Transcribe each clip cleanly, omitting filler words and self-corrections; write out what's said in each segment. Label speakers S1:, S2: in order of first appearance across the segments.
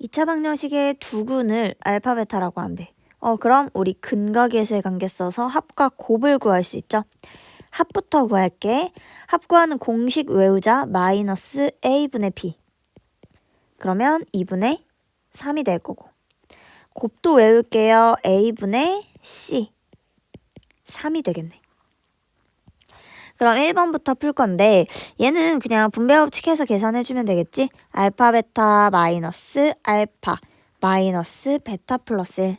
S1: 2차 방정식의 두근을 알파 베타라고 한대. 그럼 우리 근각에서의 관계 써서 합과 곱을 구할 수 있죠. 합부터 구할게. 합 구하는 공식 외우자. 마이너스 a분의 b. 그러면 2분의 3이 될 거고. 곱도 외울게요. a분의 c. 3이 되겠네. 그럼 1번부터 풀 건데 얘는 그냥 분배법칙 해서 계산해주면 되겠지? 알파 베타 마이너스 알파 마이너스 베타 플러스 1.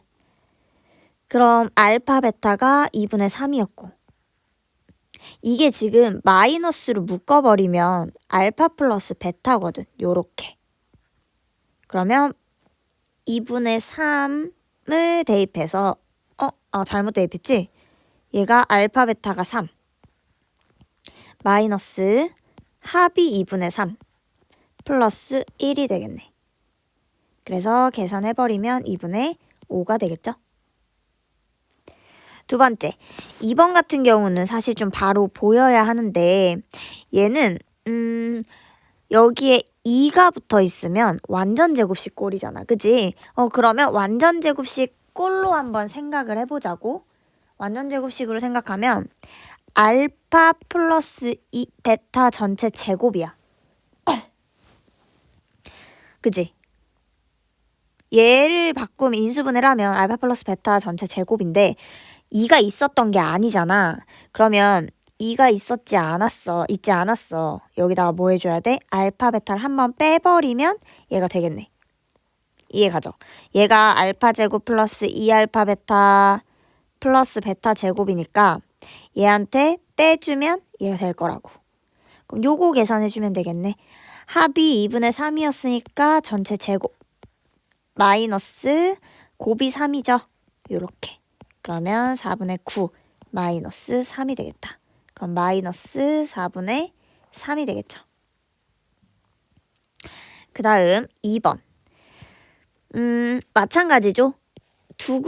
S1: 그럼 알파 베타가 2분의 3이었고 이게 지금 마이너스로 묶어버리면 알파 플러스 베타거든. 요렇게. 그러면 2분의 3을 대입해서 잘못 대입했지? 얘가 알파 베타가 3 마이너스 합이 2분의 3 플러스 1이 되겠네. 그래서 계산해버리면 2분의 5가 되겠죠? 두 번째, 2번 같은 경우는 사실 좀 바로 보여야 하는데 얘는 여기에 2가 붙어 있으면 완전 제곱식 꼴이잖아. 그지? 그러면 완전 제곱식 꼴로 한번 생각을 해보자고. 완전 제곱식으로 생각하면 알파 플러스 2 베타 전체 제곱이야. 그지? 얘를 바꾸면 인수분해를 하면 알파 플러스 베타 전체 제곱인데 2가 있었던 게 아니잖아. 그러면 2가 있지 않았어. 여기다가 뭐 해줘야 돼? 알파 베타를 한번 빼버리면 얘가 되겠네. 이해 가죠? 얘가 알파 제곱 플러스 2알파 베타 플러스 베타 제곱이니까 얘한테 빼주면 얘가 될 거라고. 그럼 요거 계산해주면 되겠네. 합이 2분의 3이었으니까 전체 제곱 마이너스 곱이 3이죠. 요렇게. 그러면 4분의 9 마이너스 3이 되겠다. 그럼 마이너스 4분의 3이 되겠죠. 그 다음 2번. 마찬가지죠. 두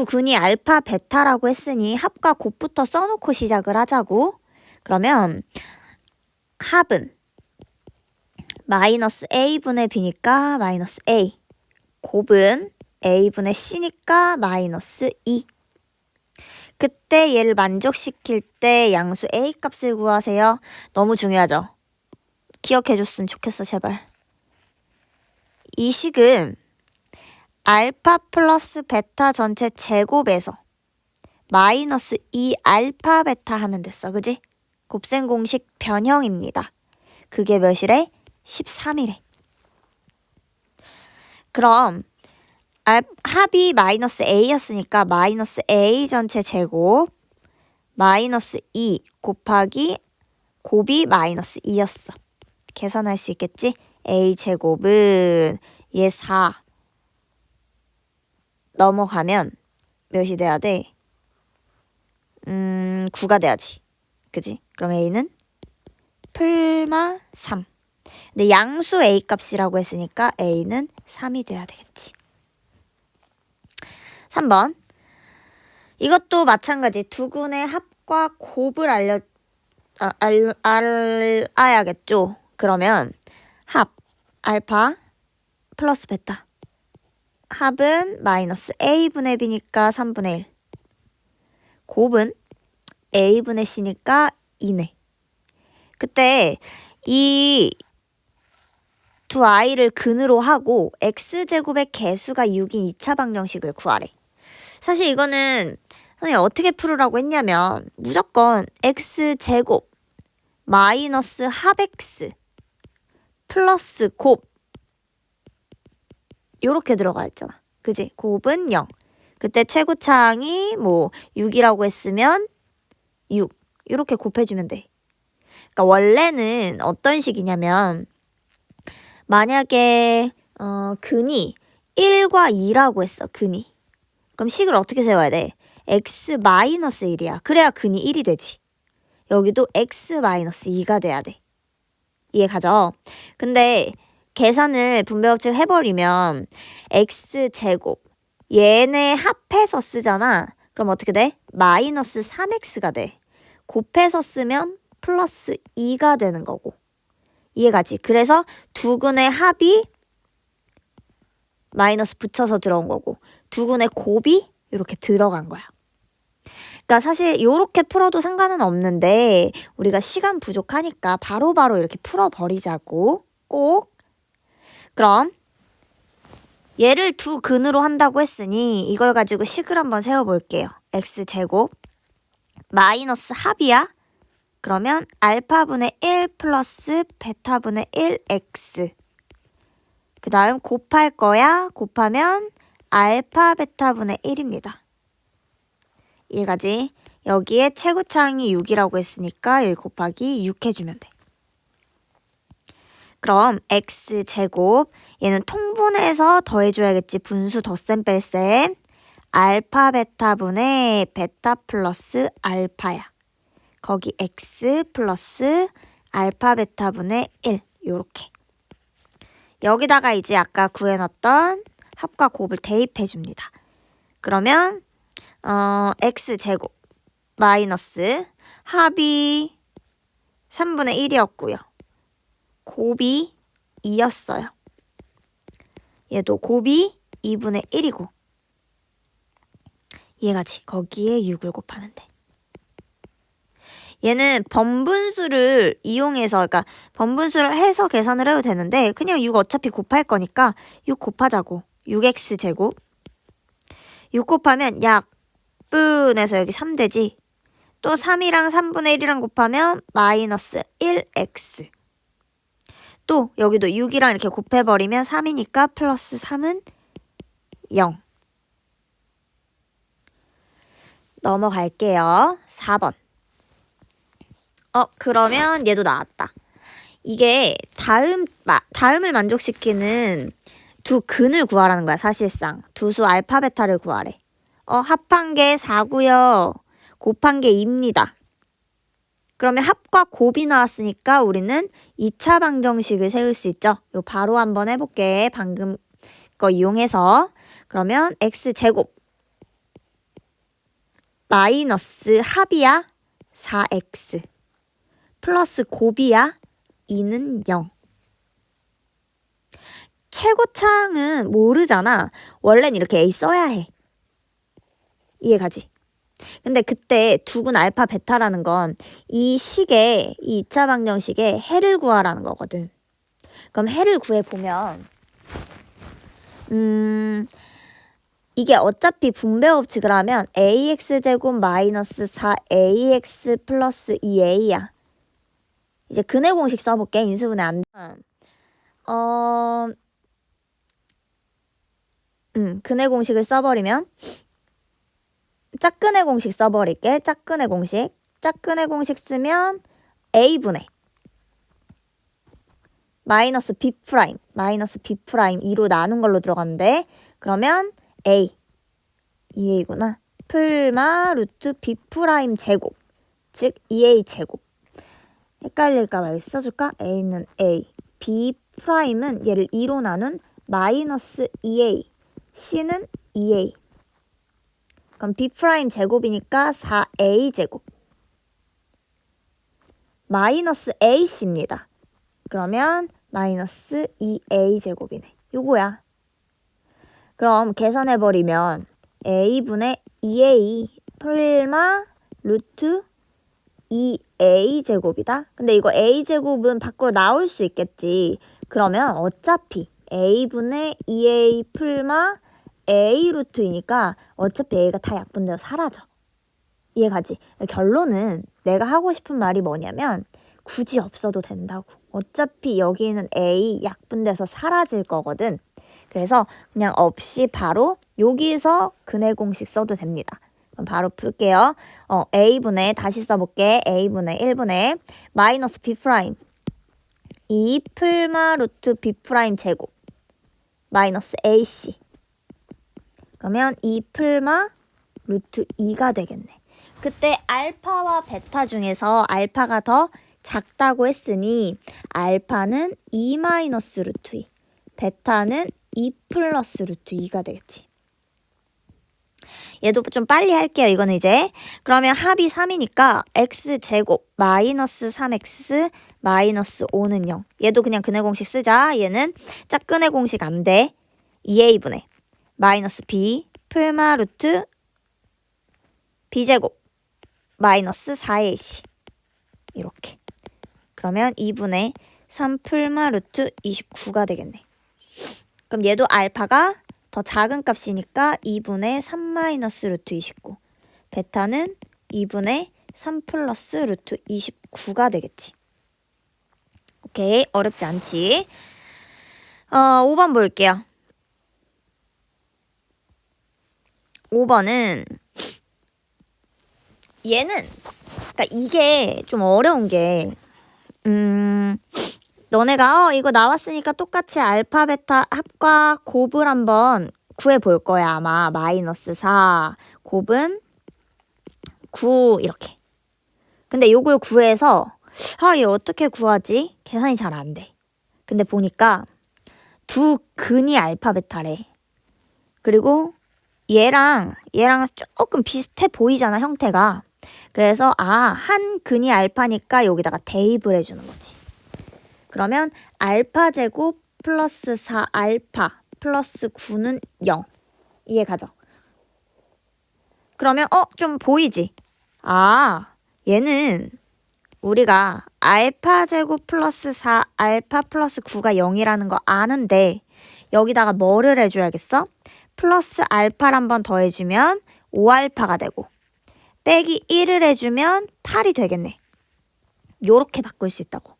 S1: 근이 알파 베타라고 했으니 합과 곱부터 써놓고 시작을 하자고. 그러면 합은 마이너스 a분의 b니까 마이너스 a. 곱은 a분의 c니까 마이너스 2. 그때 얘를 만족시킬 때 양수 a 값을 구하세요. 너무 중요하죠? 기억해줬으면 좋겠어, 제발. 이 식은 알파 플러스 베타 전체 제곱에서 마이너스 2 알파 베타 하면 됐어. 그지? 곱셈 공식 변형입니다. 그게 몇이래? 13이래. 그럼 합이 마이너스 a였으니까 마이너스 a 전체 제곱 마이너스 2 곱하기 곱이 마이너스 2였어. 계산할 수 있겠지? a 제곱은 얘 4 넘어가면 몇이 돼야 돼? 9가 돼야지. 그지? 그럼 a는 풀마 3. 근데 양수 a 값이라고 했으니까 a는 3이 돼야 되겠지. 3번. 이것도 마찬가지. 두근의 합과 곱을 알아야겠죠. 그러면 합 알파 플러스 베타. 합은 마이너스 a분의 b니까 3분의 1. 곱은 a분의 c니까 2네. 그때 이 두 아이를 근으로 하고 x제곱의 개수가 6인 2차 방정식을 구하래. 사실 이거는 선생님이 어떻게 풀으라고 했냐면 무조건 x제곱 마이너스 합 x 플러스 곱 요렇게 들어가 있잖아. 그지? 곱은 0. 그때 최고차항이 뭐 6이라고 했으면 6 이렇게 곱해주면 돼. 그러니까 원래는 어떤 식이냐면 만약에 근이 1과 2라고 했어. 근이. 그럼 식을 어떻게 세워야 돼? x 마이너스 1이야. 그래야 근이 1이 되지. 여기도 x 마이너스 2가 돼야 돼. 이해 가죠? 근데 계산을 분배법칙을 해버리면 x제곱 얘네 합해서 쓰잖아. 그럼 어떻게 돼? 마이너스 3x가 돼. 곱해서 쓰면 플러스 2가 되는 거고. 이해가지? 그래서 두 근의 합이 마이너스 붙여서 들어온 거고 두근의 곱이 이렇게 들어간 거야. 그러니까 사실 이렇게 풀어도 상관은 없는데 우리가 시간 부족하니까 바로바로 이렇게 풀어버리자고 꼭. 그럼 얘를 두 근으로 한다고 했으니 이걸 가지고 식을 한번 세워볼게요. x제곱 마이너스 합이야. 그러면 알파분의 1 플러스 베타분의 1x. 그 다음 곱할 거야. 곱하면 알파 베타분의 1입니다. 이해가지? 여기에 최고차항이 6이라고 했으니까 여기 곱하기 6 해주면 돼. 그럼 x제곱 얘는 통분해서 더해줘야겠지. 분수 덧셈 뺄셈. 알파 베타분의 베타 플러스 알파야. 거기 x 플러스 알파 베타분의 1 요렇게. 여기다가 이제 아까 구해놨던 합과 곱을 대입해줍니다. 그러면 x제곱 마이너스 합이 3분의 1이었고요. 곱이 2였어요. 얘도 곱이 2분의 1이고 이해가지? 거기에 6을 곱하면 돼. 얘는 번분수를 이용해서 그러니까 번분수를 해서 계산을 해도 되는데 그냥 6 어차피 곱할 거니까 6 곱하자고. 6x제곱 6 곱하면 약분해서 여기 3 되지. 또 3이랑 3분의 1이랑 곱하면 마이너스 1x. 또 여기도 6이랑 이렇게 곱해버리면 3이니까 플러스 3은 0. 넘어갈게요. 4번. 그러면 얘도 나왔다. 이게 다음을 만족시키는 두 근을 구하라는 거야. 사실상 두수 알파 베타를 구하래. 합한 게 4고요. 곱한 게 2입니다. 그러면 합과 곱이 나왔으니까 우리는 2차 방정식을 세울 수 있죠. 요 바로 한번 해볼게. 방금 거 이용해서. 그러면 x제곱 마이너스 합이야 4x 플러스 곱이야 2는 0. 최고차항은 모르잖아. 원래는 이렇게 a 써야 해. 이해가지? 근데 그때 두근 알파 베타라는 건 이 식의 이 2차 방정식의 해를 구하라는 거거든. 그럼 해를 구해보면 이게 어차피 분배 법칙을 하면 ax제곱 마이너스 4ax 플러스 2a야. 이제 근해 공식 써볼게. 인수분해 안 되면 근해 공식을 써버리면 짝근해 공식 써버릴게. 짝근해 공식. 짝근해 공식 쓰면 a분의 마이너스 b 프라임 마이너스 b 프라임 2로 나눈 걸로 들어갔는데 그러면 a 2a구나. 풀마 루트 b 프라임 제곱 즉 2a 제곱. 헷갈릴까 봐 여기 써줄까? a는 a b 프라임은 얘를 2로 나눈 마이너스 2a c는 2a. 그럼 b 프라임 제곱이니까 4a 제곱 마이너스 ac입니다. 그러면 마이너스 2a 제곱이네. 요거야. 그럼 계산해버리면 a분의 2a 풀마 루트 2a 제곱이다. 근데 이거 a 제곱은 밖으로 나올 수 있겠지. 그러면 어차피 a분의 2a 풀마 a 루트이니까 어차피 a가 다 약분되어 사라져. 이해가지? 결론은 내가 하고 싶은 말이 뭐냐면 굳이 없어도 된다고. 어차피 여기는 a 약분돼서 사라질 거거든. 그래서 그냥 없이 바로 여기서 근해 공식 써도 됩니다. 그럼 바로 풀게요. a분의 다시 써볼게. a분의 1분의 마이너스 b 프라임 2 풀마 루트 b 프라임 제곱 마이너스 ac. 그러면 2 풀마 루트 2가 되겠네. 그때 알파와 베타 중에서 알파가 더 작다고 했으니 알파는 2 마이너스 루트 2, 베타는 2 플러스 루트 2가 되겠지. 얘도 좀 빨리 할게요. 이거는 이제. 그러면 합이 3이니까 x제곱 마이너스 3x 마이너스 5는 0. 얘도 그냥 근해 공식 쓰자. 얘는 짝근해 공식 안 돼. 2a분의 마이너스 b 풀마 루트 b제곱 마이너스 4ac 이렇게. 그러면 2분의 3 풀마 루트 29가 되겠네. 그럼 얘도 알파가 더 작은 값이니까 2분의 3 마이너스 루트 29. 베타는 2분의 3 플러스 루트 29가 되겠지. 오케이, 어렵지 않지? 5번 볼게요. 5번은 얘는 그러니까 이게 좀 어려운 게 너네가 이거 나왔으니까 똑같이 알파 베타 합과 곱을 한번 구해볼 거야. 아마 마이너스 4 곱은 9 이렇게. 근데 요걸 구해서 얘 어떻게 구하지? 계산이 잘 안 돼. 근데 보니까 두 근이 알파 베타래. 그리고 얘랑 조금 비슷해 보이잖아, 형태가. 그래서 한 근이 알파니까 여기다가 대입을 해주는 거지. 그러면 알파 제곱 플러스 4 알파 플러스 9는 0. 이해 가죠? 그러면 좀 보이지? 얘는 우리가 알파 제곱 플러스 4 알파 플러스 9가 0이라는 거 아는데 여기다가 뭐를 해줘야겠어? 플러스 알파를 한번 더해주면 5알파가 되고 빼기 1을 해주면 8이 되겠네. 요렇게 바꿀 수 있다고.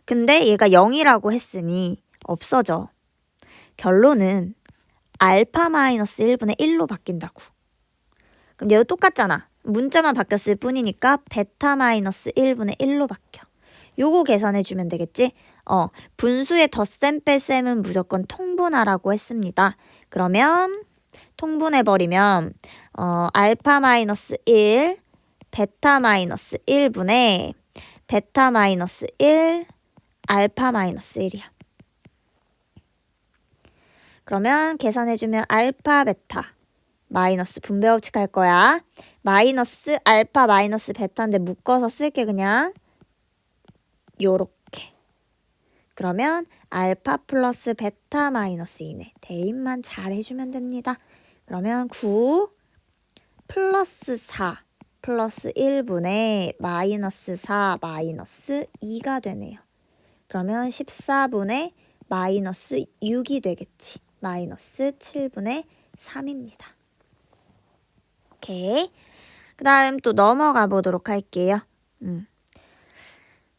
S1: 근데 얘가 0이라고 했으니 없어져. 결론은 알파 마이너스 1분의 1로 바뀐다고. 그럼 얘도 똑같잖아. 문자만 바뀌었을 뿐이니까 베타 마이너스 1분의 1로 바뀌어. 요거 계산해주면 되겠지? 분수의 덧셈 뺄셈은 무조건 통분하라고 했습니다. 그러면 통분해버리면 알파 마이너스 1 베타 마이너스 1분의 베타 마이너스 1 알파 마이너스 1이야. 그러면 계산해주면 알파 베타 마이너스 분배 법칙 할 거야. 마이너스 알파 마이너스 베타인데 묶어서 쓸게 그냥. 요렇게. 그러면 알파 플러스 베타 마이너스 2네. 대입만 잘 해주면 됩니다. 그러면 9 플러스 4 플러스 1분의 마이너스 4 마이너스 2가 되네요. 그러면 14분의 마이너스 6이 되겠지. 마이너스 7분의 3입니다. 오케이. 그 다음 또 넘어가 보도록 할게요.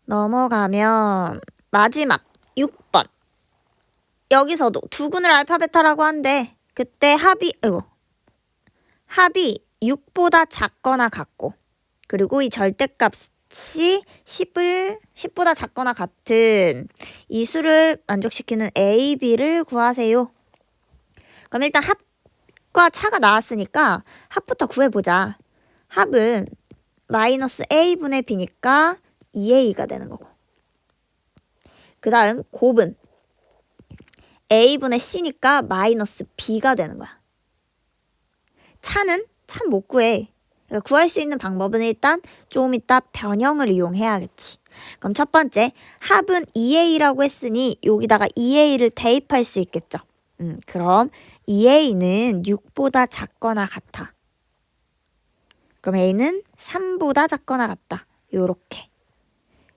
S1: 넘어가면 마지막 6번. 여기서도 두근을 알파 베타라고 한대. 그때 합이 6보다 작거나 같고 그리고 이 절대값이 10보다 작거나 같은 이 수를 만족시키는 A, B를 구하세요. 그럼 일단 합과 차가 나왔으니까 합부터 구해보자. 합은 마이너스 A분의 B니까 2A가 되는 거고. 그 다음 곱은 A분의 C니까 마이너스 B가 되는 거야. 차는 참 못 구해. 그러니까 구할 수 있는 방법은 일단 좀 이따 변형을 이용해야겠지. 그럼 첫 번째, 합은 2A라고 했으니 여기다가 2A를 대입할 수 있겠죠. 그럼 2A는 6보다 작거나 같아. 그럼 A는 3보다 작거나 같다. 요렇게.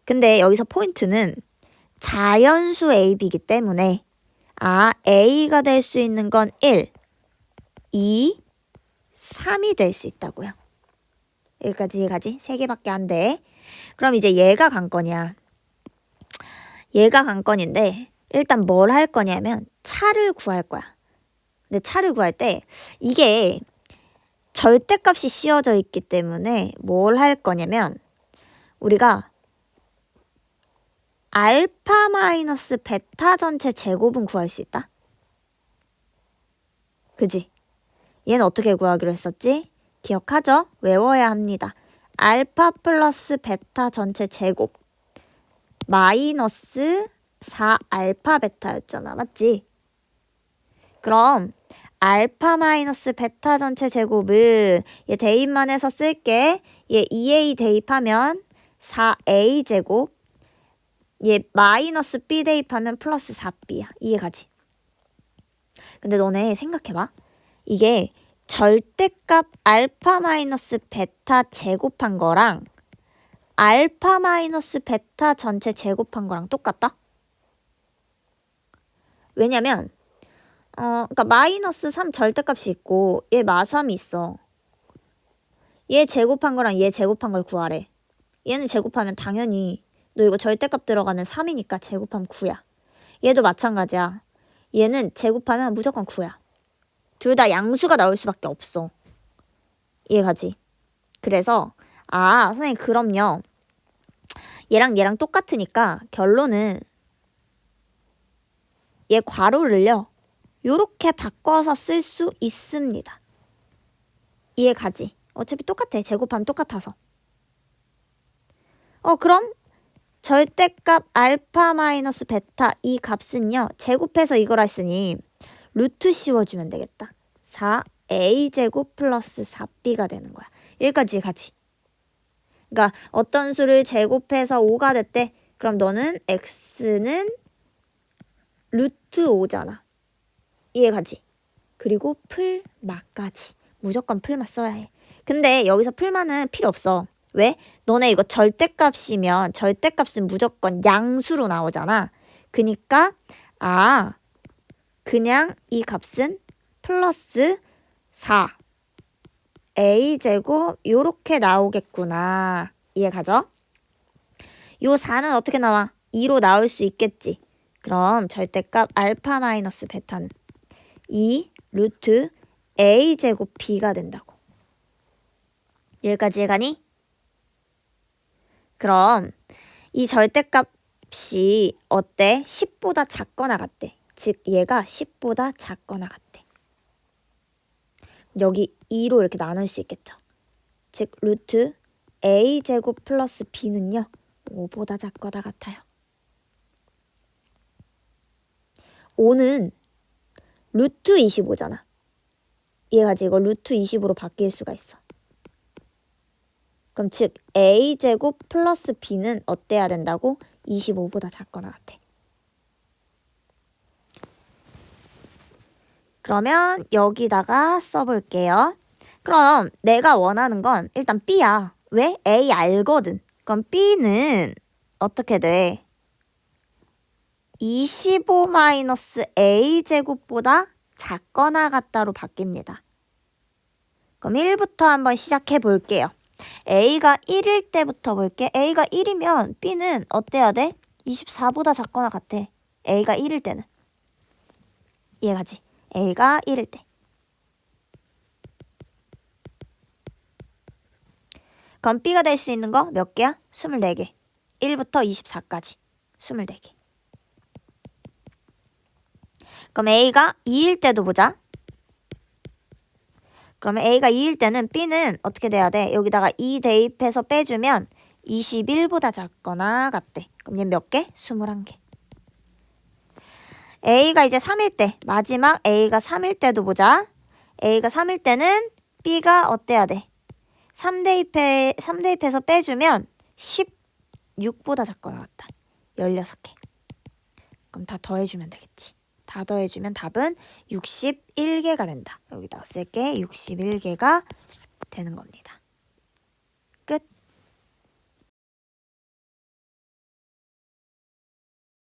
S1: 근데 여기서 포인트는 자연수 A, B이기 때문에 A가 될 수 있는 건 1, 2, 3이 될 수 있다고요. 여기까지 3개밖에 안 돼. 그럼 이제 얘가 관건이야. 얘가 관건인데 일단 뭘 할 거냐면 차를 구할 거야. 근데 차를 구할 때 이게 절대값이 씌워져 있기 때문에 뭘 할 거냐면 우리가 알파 마이너스 베타 전체 제곱은 구할 수 있다. 그지? 얘는 어떻게 구하기로 했었지? 기억하죠? 외워야 합니다. 알파 플러스 베타 전체 제곱 마이너스 4 알파 베타였잖아. 맞지? 그럼 알파 마이너스 베타 전체 제곱은 얘 대입만 해서 쓸게. 얘 2a 대입하면 4a 제곱. 얘 마이너스 b 대입하면 플러스 4b야. 이해가지? 근데 너네 생각해봐. 이게 절대값 알파 마이너스 베타 제곱한 거랑 알파 마이너스 베타 전체 제곱한 거랑 똑같다? 왜냐면 그러니까 마이너스 3 절대값이 있고 얘 마수함이 있어. 얘 제곱한 거랑 얘 제곱한 걸 구하래. 얘는 제곱하면 당연히 너 이거 절대값 들어가면 3이니까 제곱하면 9야. 얘도 마찬가지야. 얘는 제곱하면 무조건 9야. 둘 다 양수가 나올 수밖에 없어. 이해가지? 그래서 선생님 그럼요. 얘랑 똑같으니까 결론은 얘 괄호를요. 요렇게 바꿔서 쓸 수 있습니다. 이해가지? 어차피 똑같아. 제곱하면 똑같아서. 그럼 절대값 알파 마이너스 베타 이 값은요. 제곱해서 이걸 했으니 루트 씌워주면 되겠다. 4a제곱 플러스 4b가 되는 거야. 여기까지 가지. 그러니까 어떤 수를 제곱해서 5가 됐대. 그럼 너는 x는 루트 5잖아. 이해가지? 그리고 풀마까지. 무조건 풀마 써야 해. 근데 여기서 풀마는 필요 없어. 왜? 너네 이거 절대값이면 절대값은 무조건 양수로 나오잖아. 그니까 그냥 이 값은 플러스 4 a제곱 요렇게 나오겠구나. 이해가죠? 요 4는 어떻게 나와? 2로 나올 수 있겠지. 그럼 절대값 알파 마이너스 베타는 2 루트 a제곱 b가 된다고. 여기까지 해가니? 그럼 이 절대값이 어때? 10보다 작거나 같대. 즉 얘가 10보다 작거나 같대. 여기 2로 이렇게 나눌 수 있겠죠. 즉 루트 a제곱 플러스 b는요. 5보다 작거나 같아요. 5는 루트 25잖아. 이해가지? 이거 루트 20으로 바뀔 수가 있어. 그럼 즉 a제곱 플러스 b는 어때야 된다고? 25보다 작거나 같아. 그러면 여기다가 써볼게요. 그럼 내가 원하는 건 일단 b야. 왜? a 알거든. 그럼 b는 어떻게 돼? 25-a제곱보다 작거나 같다로 바뀝니다. 그럼 1부터 한번 시작해 볼게요. a가 1일 때부터 볼게. a가 1이면 b는 어때야 돼? 24보다 작거나 같아. a가 1일 때는. 이해가지? a가 1일 때. 그럼 b가 될 수 있는 거 몇 개야? 24개. 1부터 24까지. 24개. 그럼 a가 2일 때도 보자. 그러면 a가 2일 때는 b는 어떻게 돼야 돼? 여기다가 2 대입해서 빼주면 21보다 작거나 같대. 그럼 얘 몇 개? 21개. a가 이제 3일 때, 마지막 a가 3일 때도 보자. a가 3일 때는 b가 어때야 돼? 3 대입해서 빼주면 16보다 작거나 같다. 16개. 그럼 다 더해주면 되겠지. 다 더해주면 답은 61개가 된다. 여기다가 쓸게 61개가 되는 겁니다.